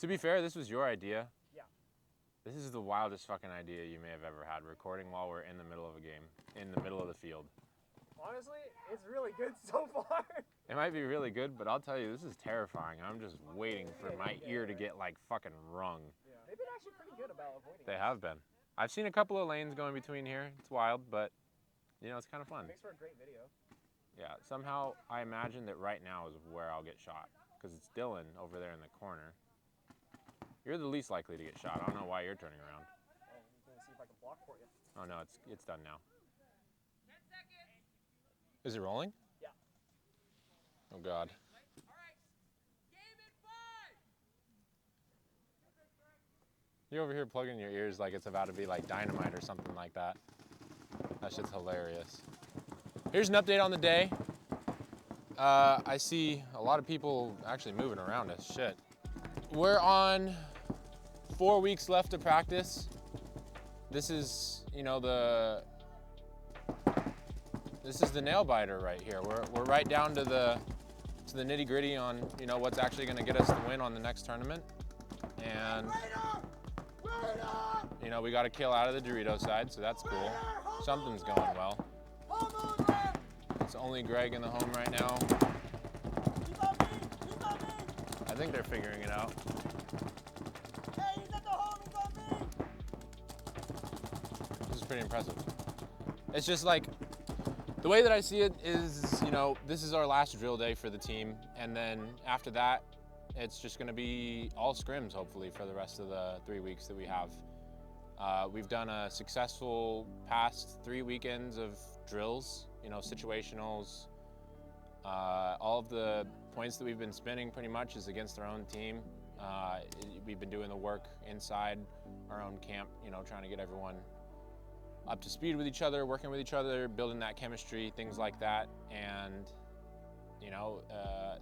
To be fair, this was your idea. Yeah. This is the wildest fucking idea you may have ever had, recording while we're in the middle of a game, in the middle of the field. Honestly, it's really good so far. It might be really good, but I'll tell you, this is terrifying. I'm just waiting for my ear to get like fucking rung. Yeah. They've been actually pretty good about avoiding They us. have been. I've seen a couple of lanes going between here. It's wild, but you know, it's kind of fun. It makes for a great video. Yeah, somehow I imagine that right now is where I'll get shot, because it's Dylan over there in the corner. You're the least likely to get shot. I don't know why you're turning around. Oh, I'm gonna see if I can block for you. Oh no, it's done now. Is it rolling? Yeah. Oh God. You're over here plugging your ears like it's about to be like dynamite or something like that. That shit's hilarious. Here's an update on the day. I see a lot of people actually moving around us. Shit. We're on 4 weeks left of practice. This is, you know, this is the nail biter right here. We're right down to the nitty gritty on, you know, what's actually going to get us the win on the next tournament. And you know, we got a kill out of the Dorito side, so that's cool. Something's going well. It's only Greg in the home right now. I think they're figuring it out. This is pretty impressive. It's just like, the way that I see it is, you know, this is our last drill day for the team, and then after that, it's just gonna be all scrims, hopefully, for the rest of the 3 weeks that we have. We've done a successful past 3 weekends of drills, you know, situationals. All of the points that we've been spinning pretty much is against our own team. We've been doing the work inside our own camp, you know, trying to get everyone up to speed with each other, working with each other, building that chemistry, things like that. And, you know,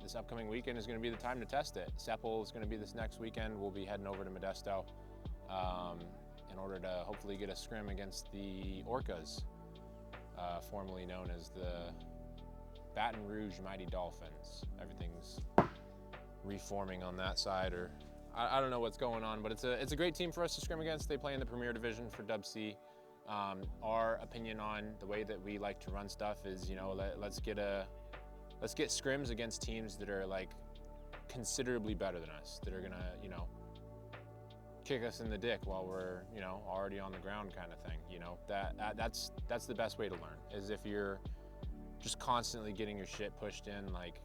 this upcoming weekend is going to be the time to test it. Seppel is going to be this next weekend. We'll be heading over to Modesto in order to hopefully get a scrim against the Orcas, formerly known as the Baton Rouge Mighty Dolphins. Everything's reforming on that side, or I don't know what's going on, but it's a great team for us to scrim against. They play in the Premier Division for WC. Our opinion on the way that we like to run stuff is, you know, let's get scrims against teams that are like considerably better than us, that are gonna, you know, kick us in the dick while we're, you know, already on the ground, kind of thing. You know, that's the best way to learn, is if you're just constantly getting your shit pushed in. Like,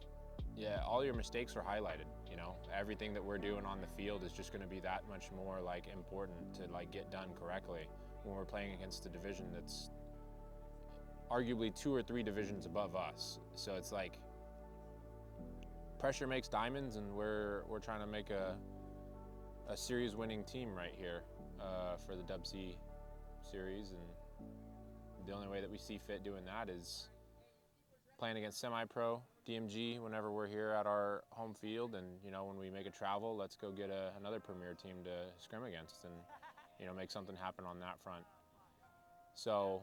yeah, all your mistakes are highlighted. You know, everything that we're doing on the field is just going to be that much more like important to like get done correctly when we're playing against a division that's arguably 2 or 3 divisions above us. So it's like pressure makes diamonds, and we're trying to make a series winning team right here for the WC series, and the only way that we see fit doing that is playing against semi-pro DMG whenever we're here at our home field. And, you know, when we make a travel, let's go get another premier team to scrim against and, you know, make something happen on that front. So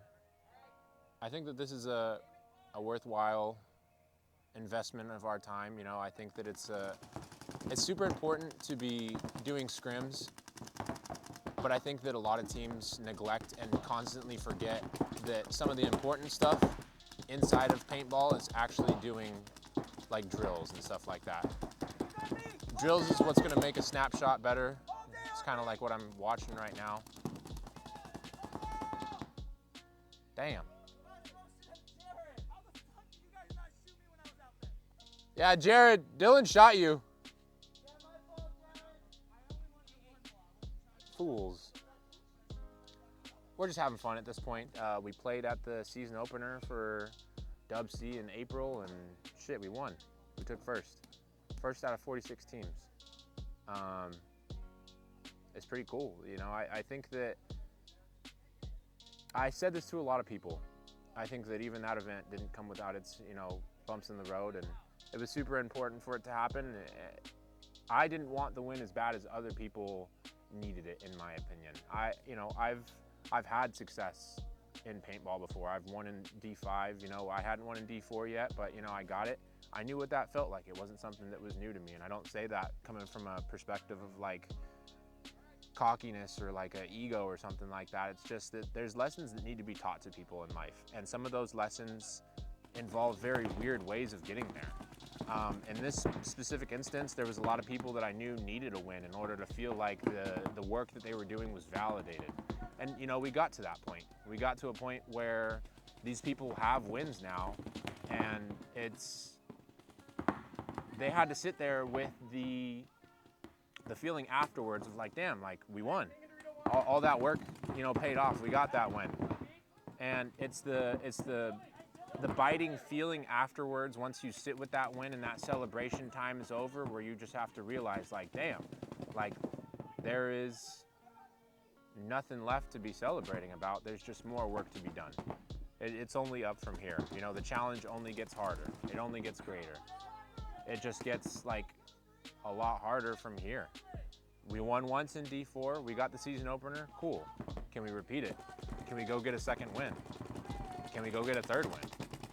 I think that this is a worthwhile investment of our time. You know, I think that it's super important to be doing scrims, but I think that a lot of teams neglect and constantly forget that some of the important stuff inside of paintball is actually doing like drills and stuff like that. Drills is what's gonna make a snapshot better. It's kind of like what I'm watching right now. Damn. Yeah, Jared, Dylan shot you. Fools. We're just having fun at this point. We played at the season opener for WC in April, and shit, we won. We took first out of 46 teams. It's pretty cool. You know, I think that, I said this to a lot of people. I think that even that event didn't come without its, you know, bumps in the road, and it was super important for it to happen. I didn't want the win as bad as other people needed it, in my opinion. You know, I've had success in paintball before. I've won in D5, you know, I hadn't won in D4 yet, but you know, I got it. I knew what that felt like. It wasn't something that was new to me, and I don't say that coming from a perspective of like cockiness or like an ego or something like that. It's just that there's lessons that need to be taught to people in life, and some of those lessons involve very weird ways of getting there. In this specific instance, there was a lot of people that I knew needed a win in order to feel like the work that they were doing was validated. And you know, we got to that point. We got to a point where these people have wins now, and they had to sit there with the feeling afterwards of like, damn, like we won. All that work, you know, paid off. We got that win. And it's the biting feeling afterwards once you sit with that win and that celebration time is over, where you just have to realize like, damn, like there is nothing left to be celebrating about. There's just more work to be done. It's only up from here. You know, the challenge only gets harder. It only gets greater. It just gets like a lot harder from here. We won once in D4. We got the season opener. Cool. Can we repeat it? Can we go get a second win? Can we go get a third win?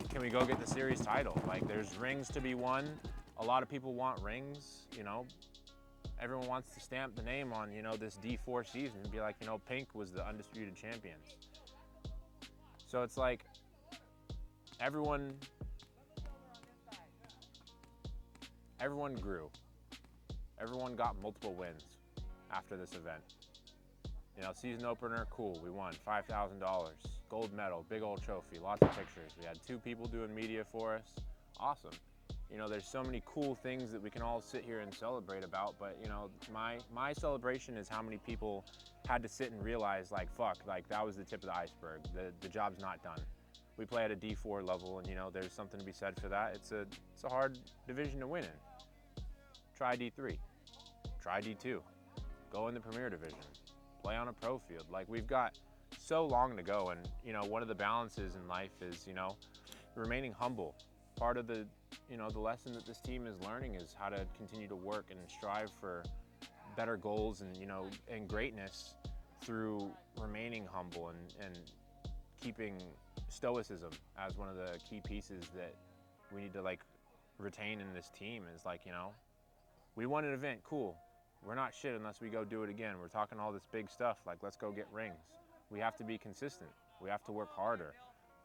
Can we go get the series title? Like, there's rings to be won. A lot of people want rings, you know. Everyone wants to stamp the name on, you know, this D4 season and be like, you know, Pink was the undisputed champions. So it's like everyone grew. Everyone got multiple wins after this event. You know, season opener, cool, we won $5,000, gold medal, big old trophy, lots of pictures. We had 2 people doing media for us, awesome. You know, there's so many cool things that we can all sit here and celebrate about, but you know, my celebration is how many people had to sit and realize like, fuck, like that was the tip of the iceberg. The job's not done. We play at a D4 level, and you know, there's something to be said for that. It's a hard division to win in. Try D3, try D2, go in the Premier Division, play on a pro field. Like, we've got so long to go, and you know, one of the balances in life is, you know, remaining humble. Part of the, you know, the lesson that this team is learning is how to continue to work and strive for better goals and, you know, and greatness through remaining humble and keeping stoicism as one of the key pieces that we need to like retain in this team. Is like, you know, we won an event, cool. We're not shit unless we go do it again. We're talking all this big stuff, like let's go get rings. We have to be consistent. We have to work harder.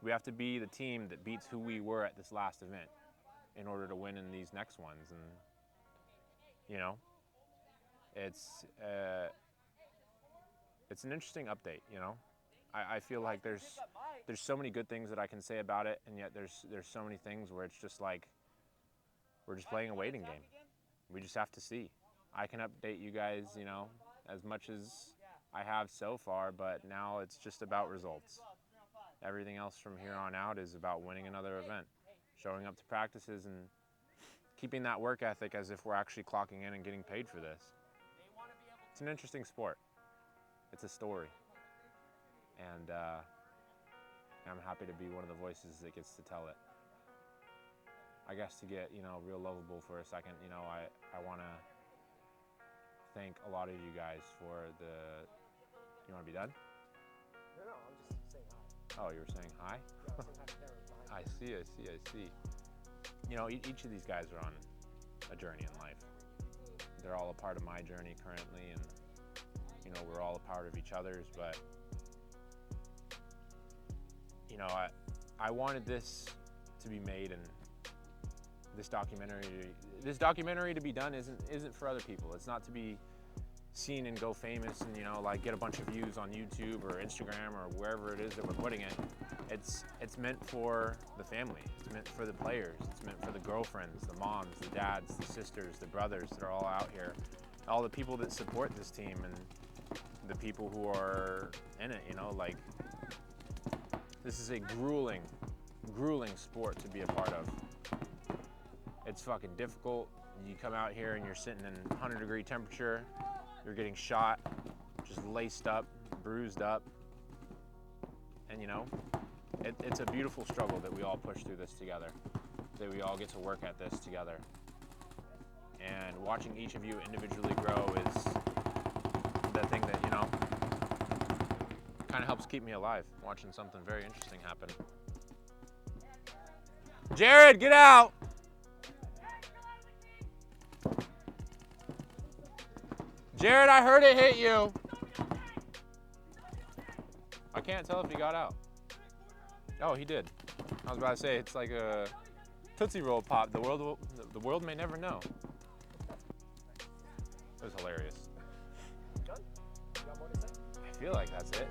We have to be the team that beats who we were at this last event in order to win in these next ones. And you know, it's an interesting update. You know, I feel like there's so many good things that I can say about it, and yet there's so many things where it's just like we're just playing a waiting game. We just have to see. I can update you guys, you know, as much as I have so far, but now it's just about results. Everything else from here on out is about winning another event, showing up to practices and keeping that work ethic as if we're actually clocking in and getting paid for this. It's an interesting sport. It's a story. And I'm happy to be one of the voices that gets to tell it. I guess to get, you know, real lovable for a second, you know, I want to thank a lot of you guys for the... You want to be done? No, I'm just saying hi. Oh, you were saying hi? Yeah, I'm saying hi to Karen behind I see. You know, each of these guys are on a journey in life. They're all a part of my journey currently, and, you know, we're all a part of each other's, but, you know, I wanted this to be made, and this documentary to be done isn't for other people. It's not to be seen and go famous and, you know, like get a bunch of views on YouTube or Instagram or wherever it is that we're putting it. It's meant for the family. It's meant for the players. It's meant for the girlfriends, the moms, the dads, the sisters, the brothers that are all out here, all the people that support this team, and the people who are in it. You know, like, this is a grueling sport to be a part of. It's fucking difficult. You come out here and you're sitting in 100-degree temperature. You're getting shot, just laced up, bruised up. And you know, it's a beautiful struggle that we all push through this together, that we all get to work at this together. And watching each of you individually grow is the thing that, you know, Kind of helps keep me alive, watching something very interesting happen. Jared, get out! Jared, I heard it hit you. I can't tell if he got out. Oh, he did. I was about to say, it's like a Tootsie Roll pop. The world may never know. It was hilarious. Done? You got more to say? I feel like that's it.